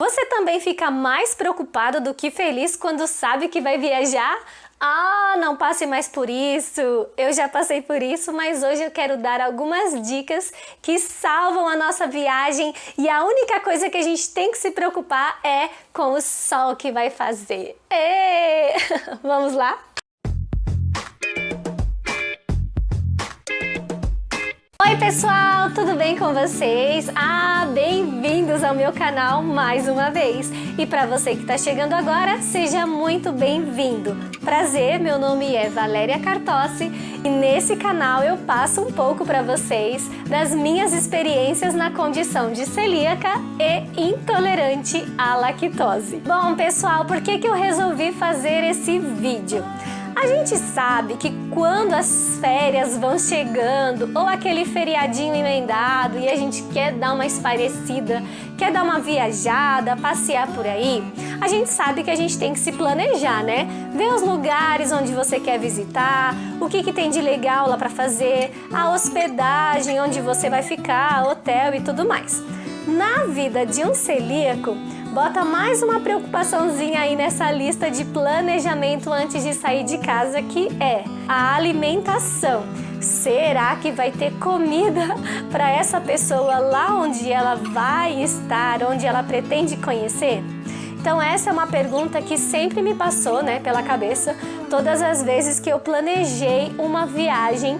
Você também fica mais preocupado do que feliz quando sabe que vai viajar? Ah, não passe mais por isso! Eu já passei por isso, mas hoje eu quero dar algumas dicas que salvam a nossa viagem e a única coisa que a gente tem que se preocupar é com o sol que vai fazer. Ê! Vamos lá? Oi pessoal, tudo bem com vocês? Bem-vindos ao meu canal mais uma vez. E para você que está chegando agora, seja muito bem-vindo. Prazer, meu nome é Valéria Cartossi e nesse canal eu passo um pouco para vocês das minhas experiências na condição de celíaca e intolerante à lactose. Bom pessoal, por que eu resolvi fazer esse vídeo? A gente sabe que quando as férias vão chegando ou aquele feriadinho emendado e a gente quer dar uma espairecida, quer dar uma viajada, passear por aí, a gente sabe que a gente tem que se planejar, né? Ver os lugares onde você quer visitar, o que tem de legal lá para fazer, a hospedagem, onde você vai ficar, hotel e tudo mais. Na vida de um celíaco, bota mais uma preocupaçãozinha aí nessa lista de planejamento antes de sair de casa, que é a alimentação. Será que vai ter comida para essa pessoa lá onde ela vai estar, onde ela pretende conhecer? Então essa é uma pergunta que sempre me passou, pela cabeça todas as vezes que eu planejei uma viagem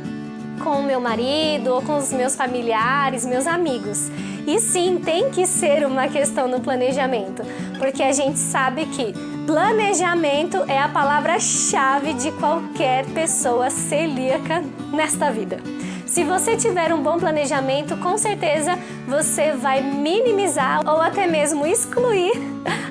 com o meu marido ou com os meus familiares, meus amigos. E sim, tem que ser uma questão no planejamento, porque a gente sabe que planejamento é a palavra-chave de qualquer pessoa celíaca nesta vida. Se você tiver um bom planejamento, com certeza você vai minimizar ou até mesmo excluir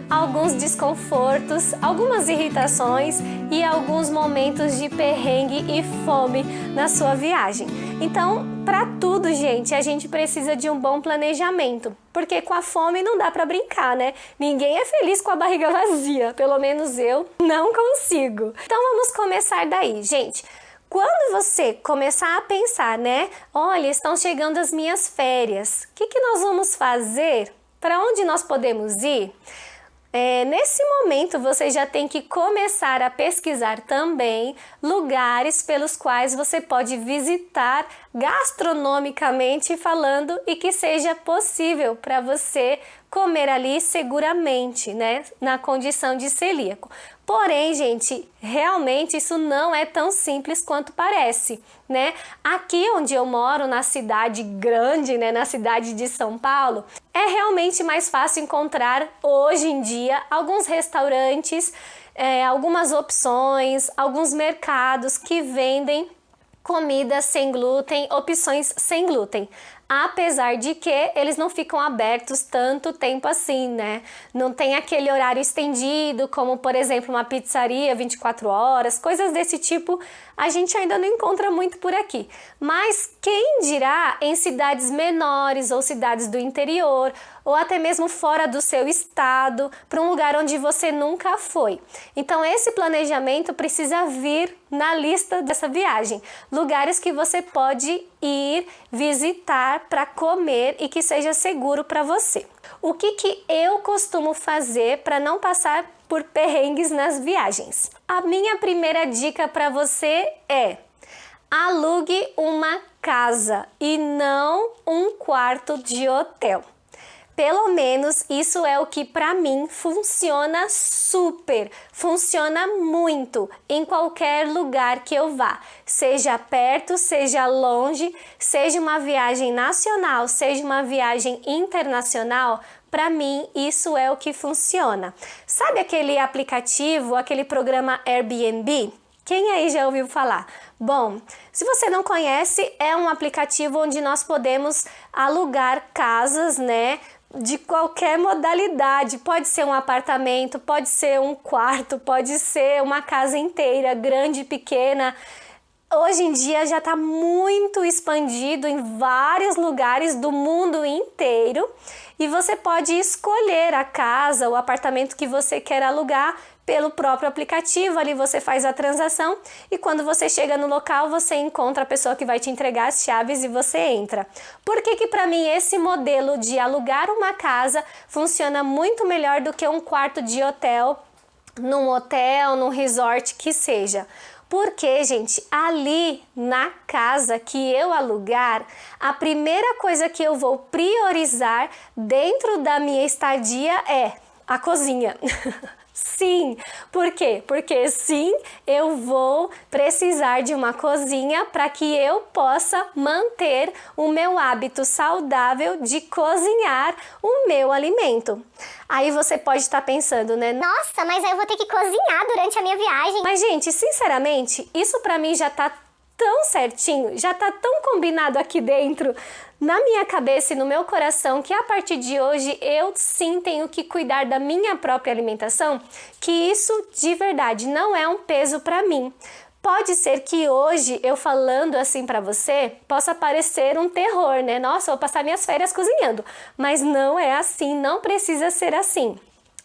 alguns desconfortos, algumas irritações e alguns momentos de perrengue e fome na sua viagem. Então, para tudo, gente, a gente precisa de um bom planejamento, porque com a fome não dá para brincar, né? Ninguém é feliz com a barriga vazia, pelo menos eu não consigo. Então, vamos começar daí, gente. Quando você começar a pensar, olha, estão chegando as minhas férias, o que nós vamos fazer? Para onde nós podemos ir? Nesse momento você já tem que começar a pesquisar também lugares pelos quais você pode visitar gastronomicamente falando e que seja possível para você comer ali seguramente, na condição de celíaco. Porém, gente, realmente isso não é tão simples quanto parece, Aqui onde eu moro, na cidade grande, na cidade de São Paulo, é realmente mais fácil encontrar hoje em dia alguns restaurantes, algumas opções, alguns mercados que vendem comidas sem glúten, opções sem glúten. Apesar de que eles não ficam abertos tanto tempo assim, Não tem aquele horário estendido, como por exemplo uma pizzaria 24 horas, coisas desse tipo a gente ainda não encontra muito por aqui. Mas quem dirá em cidades menores ou cidades do interior, ou até mesmo fora do seu estado, para um lugar onde você nunca foi. Então esse planejamento precisa vir na lista dessa viagem. Lugares que você pode ir visitar para comer e que seja seguro para você. O que eu costumo fazer para não passar por perrengues nas viagens? A minha primeira dica para você é: alugue uma casa e não um quarto de hotel. Pelo menos isso é o que para mim funciona super, funciona muito em qualquer lugar que eu vá. Seja perto, seja longe, seja uma viagem nacional, seja uma viagem internacional, para mim isso é o que funciona. Sabe aquele aplicativo, aquele programa Airbnb? Quem aí já ouviu falar? Bom, se você não conhece, é um aplicativo onde nós podemos alugar casas, de qualquer modalidade. Pode ser um apartamento, pode ser um quarto, pode ser uma casa inteira, grande, pequena. hoje em dia já está muito expandido em vários lugares do mundo inteiro e você pode escolher a casa, o apartamento que você quer alugar pelo próprio aplicativo. Ali você faz a transação e quando você chega no local você encontra a pessoa que vai te entregar as chaves e você entra. Por que que para mim esse modelo de alugar uma casa funciona muito melhor do que um quarto de hotel, num resort que seja? Porque, gente, ali na casa que eu alugar, a primeira coisa que eu vou priorizar dentro da minha estadia é a cozinha. Sim, por quê? Porque sim, eu vou precisar de uma cozinha para que eu possa manter o meu hábito saudável de cozinhar o meu alimento. Aí você pode estar pensando, né? Nossa, mas aí eu vou ter que cozinhar durante a minha viagem. Mas, gente, sinceramente, isso para mim já tá tão certinho, já tá tão combinado aqui dentro, na minha cabeça e no meu coração, que a partir de hoje eu sim tenho que cuidar da minha própria alimentação, que isso de verdade não é um peso para mim. Pode ser que hoje eu falando assim para você possa parecer um terror, né? Nossa, eu vou passar minhas férias cozinhando, mas não é assim, não precisa ser assim.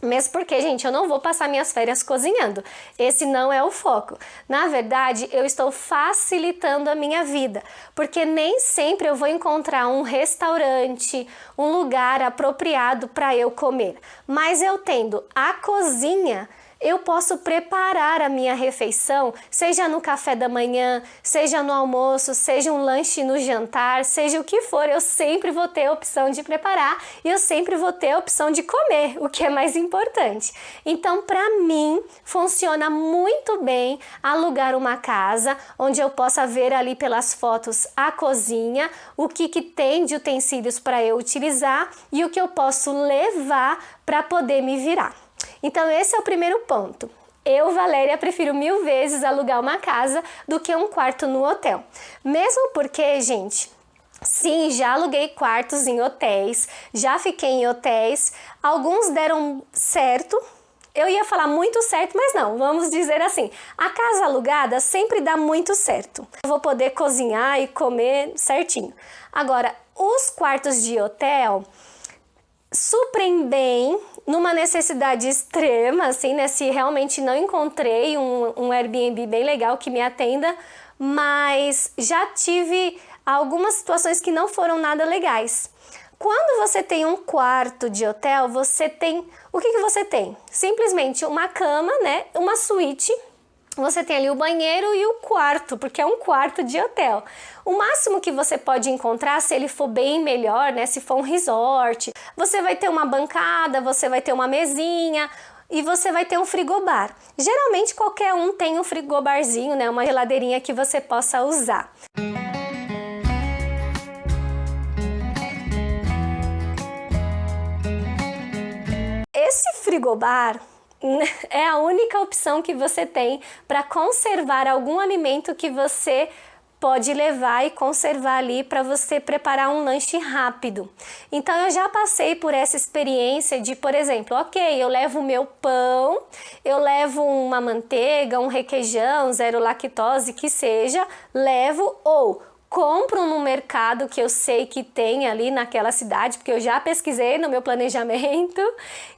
Mesmo porque, gente, eu não vou passar minhas férias cozinhando. Esse não é o foco. Na verdade, eu estou facilitando a minha vida, porque nem sempre eu vou encontrar um restaurante, um lugar apropriado para eu comer. Mas eu tendo a cozinha, eu posso preparar a minha refeição, seja no café da manhã, seja no almoço, seja um lanche no jantar, seja o que for, eu sempre vou ter a opção de preparar e eu sempre vou ter a opção de comer, o que é mais importante. Então, para mim, funciona muito bem alugar uma casa onde eu possa ver ali pelas fotos a cozinha, o que tem de utensílios para eu utilizar e o que eu posso levar para poder me virar. Então esse é o primeiro ponto. Eu, Valéria, prefiro 1000 vezes alugar uma casa do que um quarto no hotel. Mesmo porque, gente, sim, já aluguei quartos em hotéis, já fiquei em hotéis, alguns deram certo. Eu ia falar muito certo, mas não, vamos dizer assim, a casa alugada sempre dá muito certo. Eu vou poder cozinhar e comer certinho. Agora, os quartos de hotel suprem bem numa necessidade extrema, assim, né? Se realmente não encontrei um Airbnb bem legal que me atenda, mas já tive algumas situações que não foram nada legais. Quando você tem um quarto de hotel, você tem... O que você tem? Simplesmente uma cama, né? Uma suíte. Você tem ali o banheiro e o quarto, porque é um quarto de hotel. O máximo que você pode encontrar, se ele for bem melhor, né, se for um resort, você vai ter uma bancada, você vai ter uma mesinha e você vai ter um frigobar. Geralmente qualquer um tem um frigobarzinho, né, uma geladeirinha que você possa usar. Esse frigobar é a única opção que você tem para conservar algum alimento que você pode levar e conservar ali para você preparar um lanche rápido. Então eu já passei por essa experiência de, por exemplo, ok, eu levo o meu pão, eu levo uma manteiga, um requeijão, zero lactose, que seja, levo ou compro no mercado que eu sei que tem ali naquela cidade, porque eu já pesquisei no meu planejamento,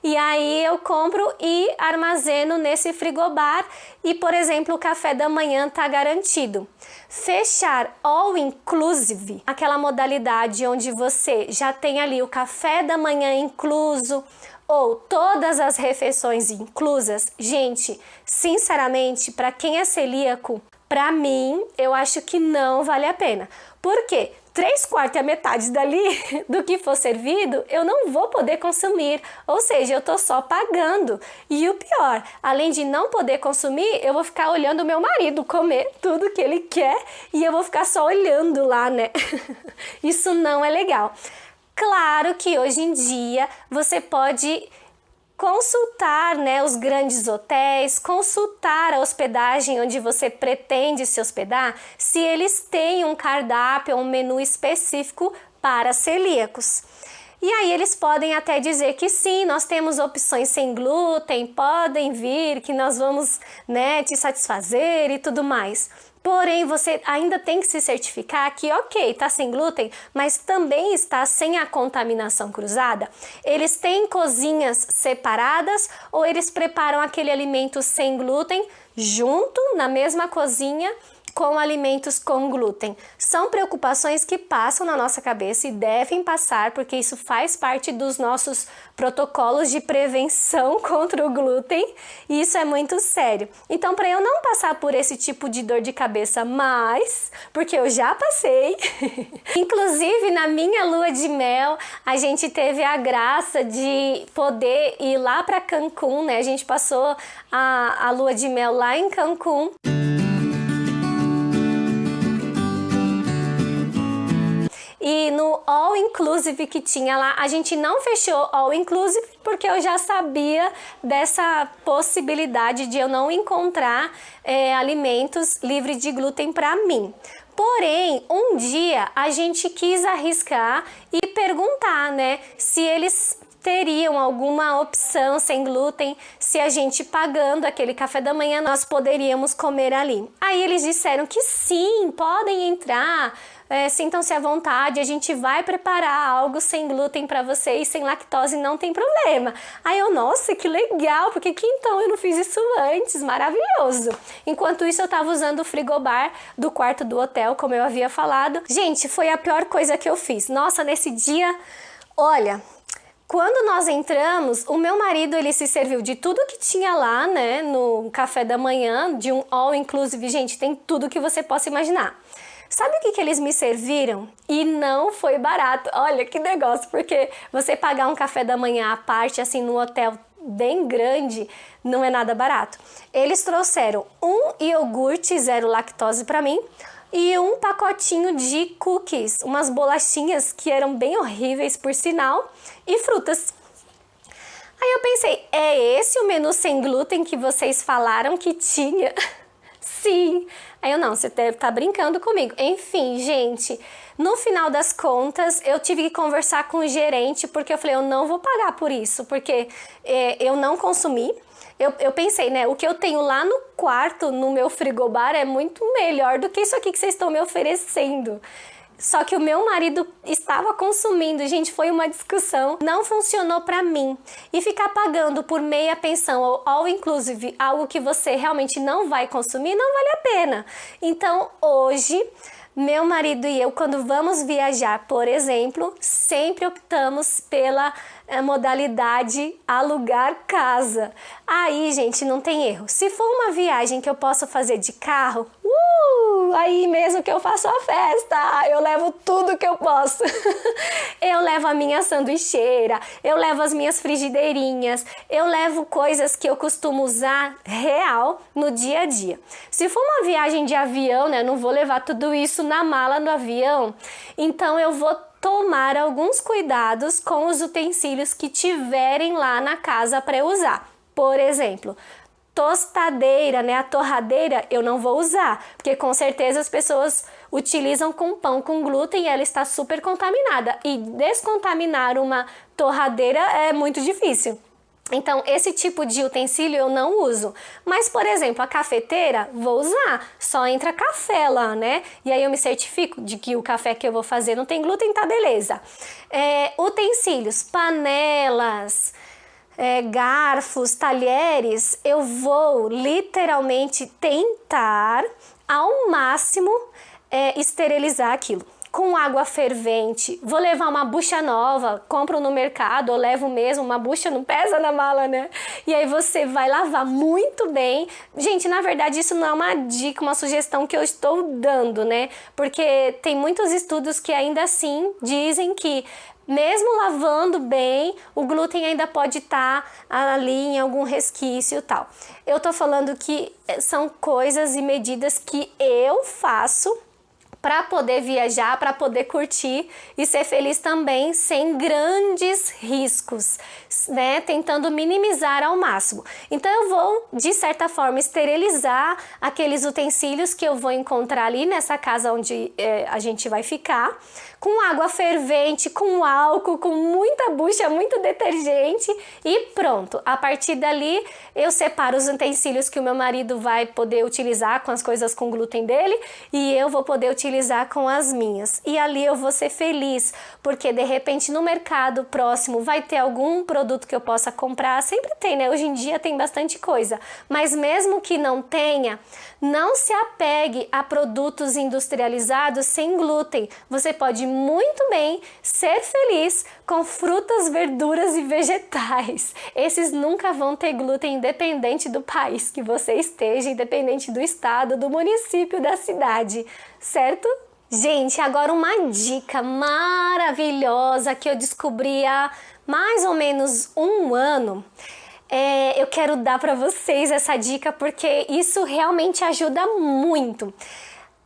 e aí eu compro e armazeno nesse frigobar e, por exemplo, o café da manhã tá garantido. Fechar all inclusive, aquela modalidade onde você já tem ali o café da manhã incluso, ou todas as refeições inclusas, gente, sinceramente, para quem é celíaco, para mim, eu acho que não vale a pena. Por quê? 3/4 é a metade dali do que for servido, eu não vou poder consumir. Ou seja, eu tô só pagando. E o pior, além de não poder consumir, eu vou ficar olhando o meu marido comer tudo que ele quer e eu vou ficar só olhando lá, né? Isso não é legal. Claro que hoje em dia você pode consultar, né, os grandes hotéis, consultar a hospedagem onde você pretende se hospedar, se eles têm um cardápio, um menu específico para celíacos. E aí eles podem até dizer que sim, nós temos opções sem glúten, podem vir, que nós vamos, né, te satisfazer e tudo mais. Porém, você ainda tem que se certificar que, ok, está sem glúten, mas também está sem a contaminação cruzada. Eles têm cozinhas separadas ou eles preparam aquele alimento sem glúten junto na mesma cozinha com alimentos com glúten. São preocupações que passam na nossa cabeça e devem passar, porque isso faz parte dos nossos protocolos de prevenção contra o glúten, e isso é muito sério. Então, para eu não passar por esse tipo de dor de cabeça mais, porque eu já passei, inclusive na minha lua de mel, a gente teve a graça de poder ir lá para Cancún, né? A gente passou a lua de mel lá em Cancún. E no All Inclusive que tinha lá, a gente não fechou All Inclusive porque eu já sabia dessa possibilidade de eu não encontrar alimentos livres de glúten para mim. Porém, um dia a gente quis arriscar e perguntar, né, se eles teriam alguma opção sem glúten, se a gente pagando aquele café da manhã nós poderíamos comer ali. Aí eles disseram que sim, podem entrar, sintam-se à vontade, a gente vai preparar algo sem glúten para vocês, sem lactose, não tem problema. Aí eu, nossa, que legal, porque que então eu não fiz isso antes, maravilhoso. Enquanto isso eu tava usando o frigobar do quarto do hotel, como eu havia falado. Gente, foi a pior coisa que eu fiz. Nossa, nesse dia, olha, quando nós entramos, o meu marido, ele se serviu de tudo que tinha lá, né, no café da manhã, de um all inclusive, gente, tem tudo que você possa imaginar. Sabe o que eles me serviram? E não foi barato. Olha que negócio, porque você pagar um café da manhã à parte, assim, no hotel bem grande, não é nada barato. Eles trouxeram um iogurte zero lactose para mim e um pacotinho de cookies, umas bolachinhas que eram bem horríveis, por sinal, e frutas. Aí eu pensei, é esse o menu sem glúten que vocês falaram que tinha? Sim. Aí eu, não, você deve estar brincando comigo. Enfim, gente, no final das contas, eu tive que conversar com o gerente, porque eu falei, eu não vou pagar por isso, porque eu não consumi. Eu pensei, né, o que eu tenho lá no quarto, no meu frigobar, é muito melhor do que isso aqui que vocês estão me oferecendo. Só que o meu marido estava consumindo, gente, foi uma discussão, não funcionou pra mim. E ficar pagando por meia pensão ou all inclusive algo que você realmente não vai consumir, não vale a pena. Então, hoje, meu marido e eu, quando vamos viajar, por exemplo, sempre optamos pela modalidade alugar casa. Aí, gente, não tem erro. Se for uma viagem que eu posso fazer de carro, aí mesmo que eu faço a festa, eu levo tudo que eu posso. Eu levo a minha sanduicheira, eu levo as minhas frigideirinhas, eu levo coisas que eu costumo usar real no dia a dia. Se for uma viagem de avião, né, eu não vou levar tudo isso na mala do avião, então eu vou tomar alguns cuidados com os utensílios que tiverem lá na casa para eu usar. Por exemplo, tostadeira, né, a torradeira eu não vou usar, porque com certeza as pessoas utilizam com pão com glúten e ela está super contaminada. E descontaminar uma torradeira é muito difícil. Então, esse tipo de utensílio eu não uso. Mas, por exemplo, a cafeteira, vou usar. Só entra café lá, né? E aí eu me certifico de que o café que eu vou fazer não tem glúten, tá beleza. Utensílios, panelas, garfos, talheres, eu vou literalmente tentar ao máximo esterilizar aquilo. Com água fervente, vou levar uma bucha nova, compro no mercado ou levo mesmo, uma bucha não pesa na mala, né? E aí você vai lavar muito bem. Gente, na verdade isso não é uma dica, uma sugestão que eu estou dando, né? Porque tem muitos estudos que ainda assim dizem que mesmo lavando bem, o glúten ainda pode estar ali em algum resquício e tal. Eu tô falando que são coisas e medidas que eu faço para poder viajar, para poder curtir e ser feliz também, sem grandes riscos, né, tentando minimizar ao máximo. Então eu vou, de certa forma, esterilizar aqueles utensílios que eu vou encontrar ali nessa casa onde a gente vai ficar, com água fervente, com álcool, com muita bucha, muito detergente e pronto. A partir dali eu separo os utensílios que o meu marido vai poder utilizar com as coisas com glúten dele e eu vou poder utilizar com as minhas. E ali eu vou ser feliz, porque de repente no mercado próximo vai ter algum produto que eu possa comprar. Sempre tem, né? Hoje em dia tem bastante coisa. Mas mesmo que não tenha, não se apegue a produtos industrializados sem glúten. Você pode muito bem ser feliz com frutas, verduras e vegetais. Esses nunca vão ter glúten, independente do país que você esteja, independente do estado, do município, da cidade, certo? Gente, agora uma dica maravilhosa que eu descobri há mais ou menos um ano. Eu quero dar para vocês essa dica porque isso realmente ajuda muito.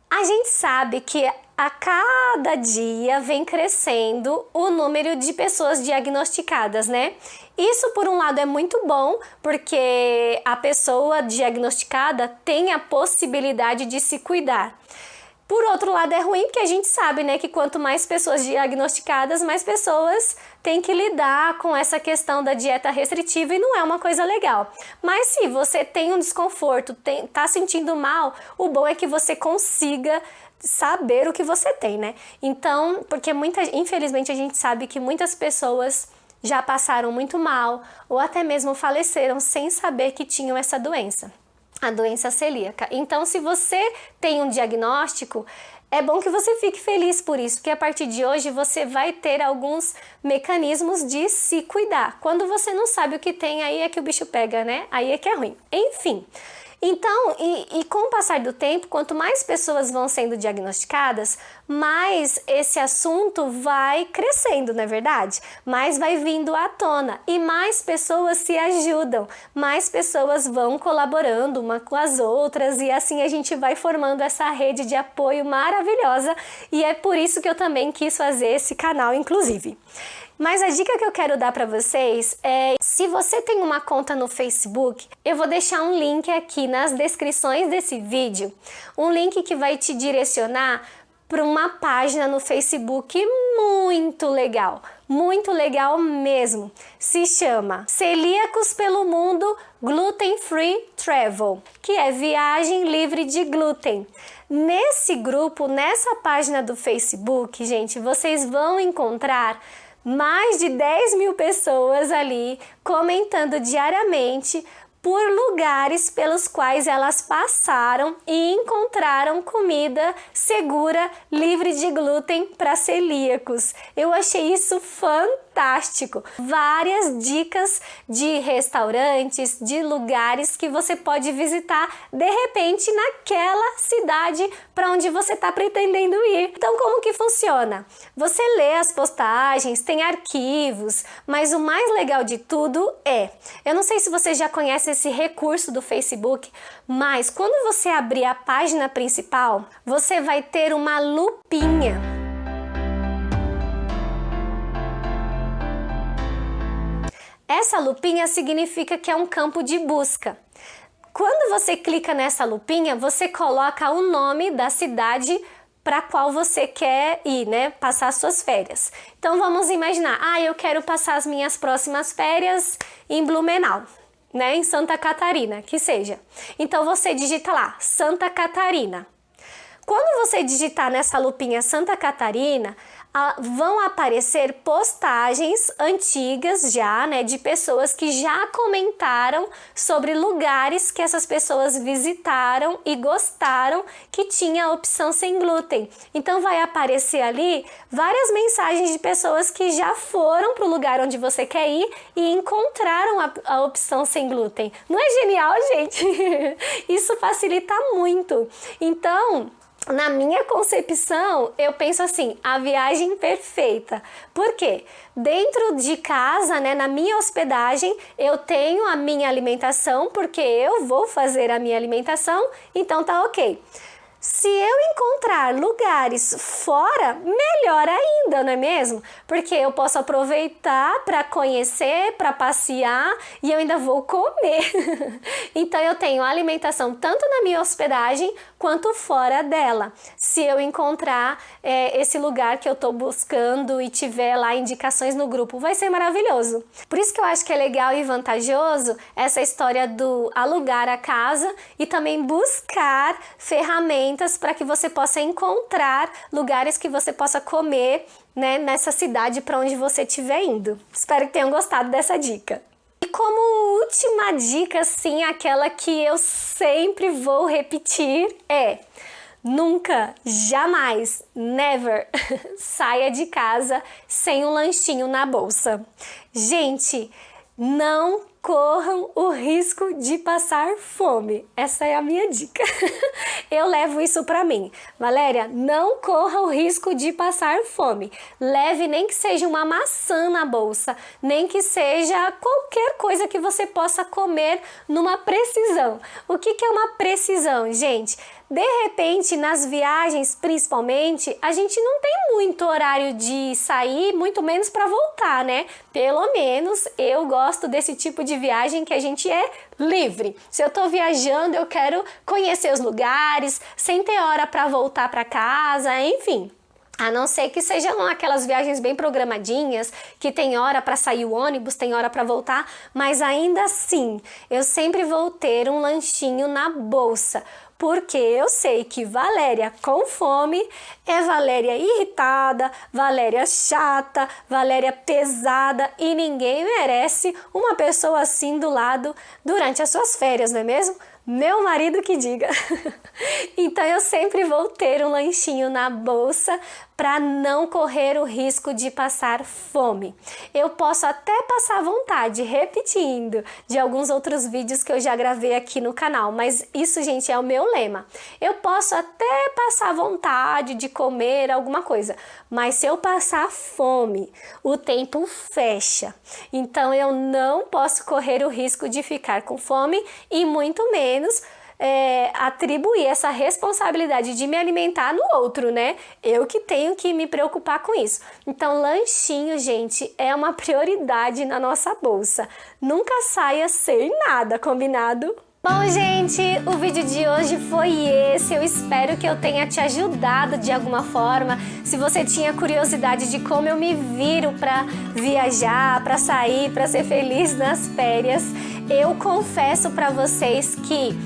A gente sabe que a cada dia vem crescendo o número de pessoas diagnosticadas, né? Isso, por um lado, é muito bom, porque a pessoa diagnosticada tem a possibilidade de se cuidar. Por outro lado, é ruim, porque a gente sabe, né, que quanto mais pessoas diagnosticadas, mais pessoas têm que lidar com essa questão da dieta restritiva e não é uma coisa legal. Mas se você tem um desconforto, tá sentindo mal, o bom é que você consiga saber o que você tem, né? Então, porque infelizmente a gente sabe que muitas pessoas já passaram muito mal ou até mesmo faleceram sem saber que tinham essa doença. A doença celíaca. Então, se você tem um diagnóstico, é bom que você fique feliz por isso, porque a partir de hoje você vai ter alguns mecanismos de se cuidar. Quando você não sabe o que tem, aí é que o bicho pega, né? Aí é que é ruim. Enfim. Então, e com o passar do tempo, quanto mais pessoas vão sendo diagnosticadas, mais esse assunto vai crescendo, não é verdade? Mais vai vindo à tona e mais pessoas se ajudam, mais pessoas vão colaborando uma com as outras e assim a gente vai formando essa rede de apoio maravilhosa e é por isso que eu também quis fazer esse canal, inclusive. Mas a dica que eu quero dar para vocês é, se você tem uma conta no Facebook, eu vou deixar um link aqui nas descrições desse vídeo, um link que vai te direcionar para uma página no Facebook muito legal mesmo. Se chama Celíacos pelo Mundo Gluten Free Travel, que é viagem livre de glúten. Nesse grupo, nessa página do Facebook, gente, vocês vão encontrar mais de 10 mil pessoas ali comentando diariamente por lugares pelos quais elas passaram e encontraram comida segura, livre de glúten para celíacos. Eu achei isso fantástico. Várias dicas de restaurantes, de lugares que você pode visitar de repente naquela cidade para onde você está pretendendo ir. Então, como que funciona? Você lê as postagens, tem arquivos, mas o mais legal de tudo eu não sei se você já conhece esse recurso do Facebook, mas quando você abrir a página principal, você vai ter uma lupinha. Essa lupinha significa que é um campo de busca. Quando você clica nessa lupinha, você coloca o nome da cidade para qual você quer ir, né? Passar suas férias. Então vamos imaginar, eu quero passar as minhas próximas férias em Blumenau, né? Em Santa Catarina, que seja. Então você digita lá, Santa Catarina. Quando você digitar nessa lupinha Santa Catarina, vão aparecer postagens antigas já, né, de pessoas que já comentaram sobre lugares que essas pessoas visitaram e gostaram que tinha a opção sem glúten. Então vai aparecer ali várias mensagens de pessoas que já foram para o lugar onde você quer ir e encontraram a opção sem glúten. Não é genial, gente? Isso facilita muito. Então, na minha concepção, eu penso assim, a viagem perfeita. Por quê? Dentro de casa, né, na minha hospedagem, eu tenho a minha alimentação, porque eu vou fazer a minha alimentação, então tá ok. Se eu encontrar lugares fora, melhor ainda, não é mesmo? Porque eu posso aproveitar para conhecer, para passear e eu ainda vou comer. Então eu tenho alimentação tanto na minha hospedagem quanto fora dela. Se eu encontrar esse lugar que eu estou buscando e tiver lá indicações no grupo, vai ser maravilhoso. Por isso que eu acho que é legal e vantajoso essa história do alugar a casa e também buscar ferramentas para que você possa encontrar lugares que você possa comer, né, nessa cidade para onde você estiver indo. Espero que tenham gostado dessa dica. E como última dica, sim, aquela que eu sempre vou repetir é: nunca, jamais, never saia de casa sem um lanchinho na bolsa. Gente, não corram o risco de passar fome. Essa é a minha dica. Eu levo isso para mim. Valéria, não corra o risco de passar fome. Leve nem que seja uma maçã na bolsa, nem que seja qualquer coisa que você possa comer numa precisão. O que é uma precisão, gente? De repente, nas viagens, principalmente, a gente não tem muito horário de sair, muito menos para voltar, né? Pelo menos eu gosto desse tipo de viagem que a gente é livre. Se eu tô viajando, eu quero conhecer os lugares, sem ter hora para voltar para casa, enfim. A não ser que sejam aquelas viagens bem programadinhas, que tem hora para sair o ônibus, tem hora para voltar, mas ainda assim, eu sempre vou ter um lanchinho na bolsa. Porque eu sei que Valéria com fome é Valéria irritada, Valéria chata, Valéria pesada e ninguém merece uma pessoa assim do lado durante as suas férias, não é mesmo? Meu marido que diga. Então eu sempre vou ter um lanchinho na bolsa para não correr o risco de passar fome. Eu posso até passar vontade, repetindo, de alguns outros vídeos que eu já gravei aqui no canal, mas isso, gente, é o meu lema. Eu posso até passar vontade de comer alguma coisa, mas se eu passar fome, o tempo fecha. Então eu não posso correr o risco de ficar com fome e muito menos atribuir essa responsabilidade de me alimentar no outro, né? Eu que tenho que me preocupar com isso. Então, lanchinho, gente, é uma prioridade na nossa bolsa. Nunca saia sem nada, combinado? Bom, gente, o vídeo de hoje foi esse. Eu espero que eu tenha te ajudado de alguma forma. Se você tinha curiosidade de como eu me viro para viajar, para sair, para ser feliz nas férias, eu confesso para vocês que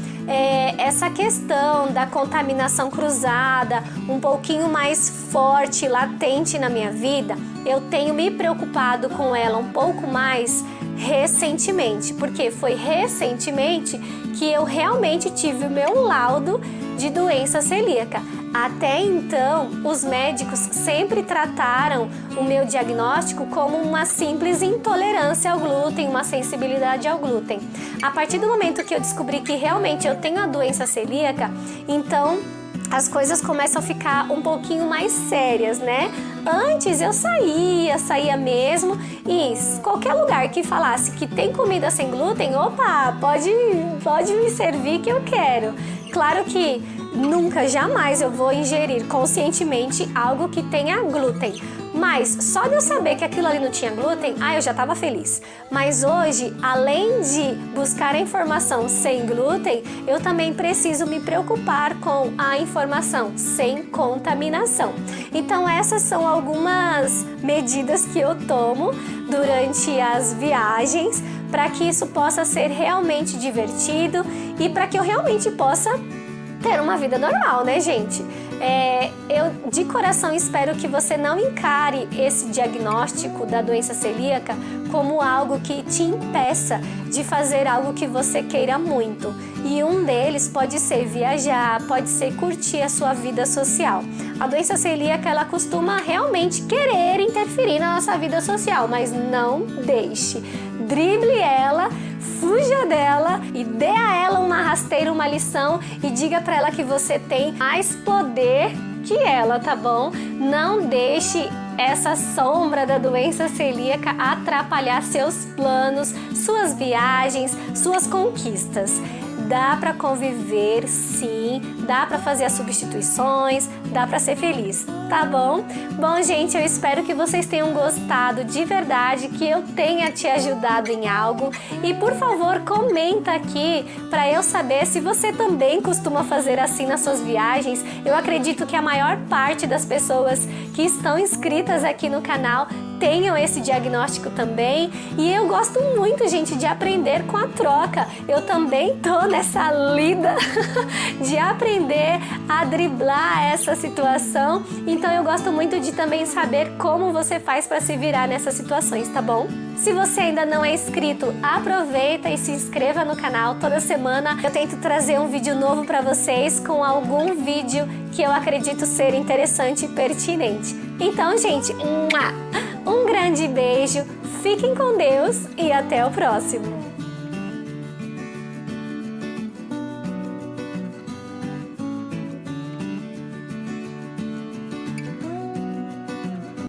essa questão da contaminação cruzada um pouquinho mais forte, latente na minha vida, eu tenho me preocupado com ela um pouco mais recentemente, porque foi recentemente que eu realmente tive o meu laudo de doença celíaca. Até então, os médicos sempre trataram o meu diagnóstico como uma simples intolerância ao glúten, uma sensibilidade ao glúten. A partir do momento que eu descobri que realmente eu tenho a doença celíaca, então as coisas começam a ficar um pouquinho mais sérias, né? Antes eu saía mesmo, e qualquer lugar que falasse que tem comida sem glúten, opa, pode me servir que eu quero. Claro que nunca, jamais eu vou ingerir conscientemente algo que tenha glúten. Mas só de eu saber que aquilo ali não tinha glúten, eu já estava feliz. Mas hoje, além de buscar a informação sem glúten, eu também preciso me preocupar com a informação sem contaminação. Então essas são algumas medidas que eu tomo durante as viagens para que isso possa ser realmente divertido e para que eu realmente possa ter uma vida normal, né, gente? Eu de coração espero que você não encare esse diagnóstico da doença celíaca como algo que te impeça de fazer algo que você queira muito. E um deles pode ser viajar, pode ser curtir a sua vida social. A doença celíaca, ela costuma realmente querer interferir na nossa vida social, mas não deixe. Drible ela, fuja dela e dê a ela uma rasteira, uma lição e diga para ela que você tem mais poder que ela, tá bom? Não deixe essa sombra da doença celíaca atrapalhar seus planos, suas viagens, suas conquistas. dá para conviver, sim, dá para fazer as substituições, dá para ser feliz, tá bom? Bom, gente, eu espero que vocês tenham gostado de verdade, que eu tenha te ajudado em algo. E por favor, comenta aqui para eu saber se você também costuma fazer assim nas suas viagens. Eu acredito que a maior parte das pessoas que estão inscritas aqui no canal tenham esse diagnóstico também. E eu gosto muito, gente, de aprender com a troca. Eu também tô nessa lida de aprender a driblar essa situação. Então eu gosto muito de também saber como você faz para se virar nessas situações, tá bom? Se você ainda não é inscrito, aproveita e se inscreva no canal. Toda semana eu tento trazer um vídeo novo para vocês com algum vídeo que eu acredito ser interessante e pertinente. Então, gente, um grande beijo, fiquem com Deus e até o próximo!